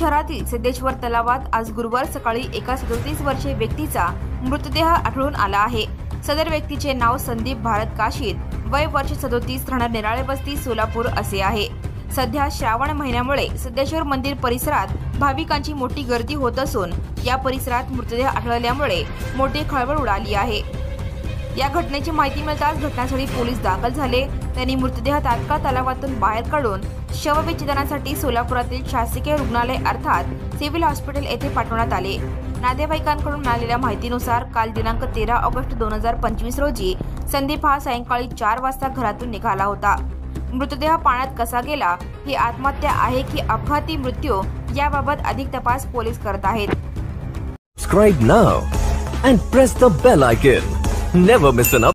शहरातील सिद्धेश्वर तलावात आज गुरुवार सकाळी एका 37 वर्षीय व्यक्तीचा मृतदेह आढळून आला आहे। सदर व्यक्तीचे नाव संदीप भारत काशीद, वय वर्ष 37, राहणार निराळे बस्ती, सोलापूर असे आहे। सध्या श्रावण महिन्यामुळे सिद्धेश्वर मंदिर परिसरात भाविकांची मोठी गर्दी होत असून या परिसरात मृतदेह आढळल्यामुळे मोठी खळबळ उडाली आहे। या घटनेची माहिती मिळताच घटनास्थळी पोलीस दाखल झाले। त्यांनी मृतदेह तात्काळ तलावातून बाहेर काढून शवविच्छेदनासाठी सोलापुरातील शासकीय रुग्णालय अर्थात सिव्हिल हॉस्पिटल येथे पाठवण्यात आले। नातेवाईकांकडून मिळालेल्या माहितीनुसार काल दिनांक 13 ऑगस्ट 2025 रोजी संदीप हा सायंकाळी 4 वाजता घरातून निघाला होता। मृतदेह पाण्यात कसा गेला, ही आत्महत्या आहे की अपघाती मृत्यू, याबाबत अधिक तपास पोलीस करत आहेत। Subscribe now and press the bell icon. Never miss an update.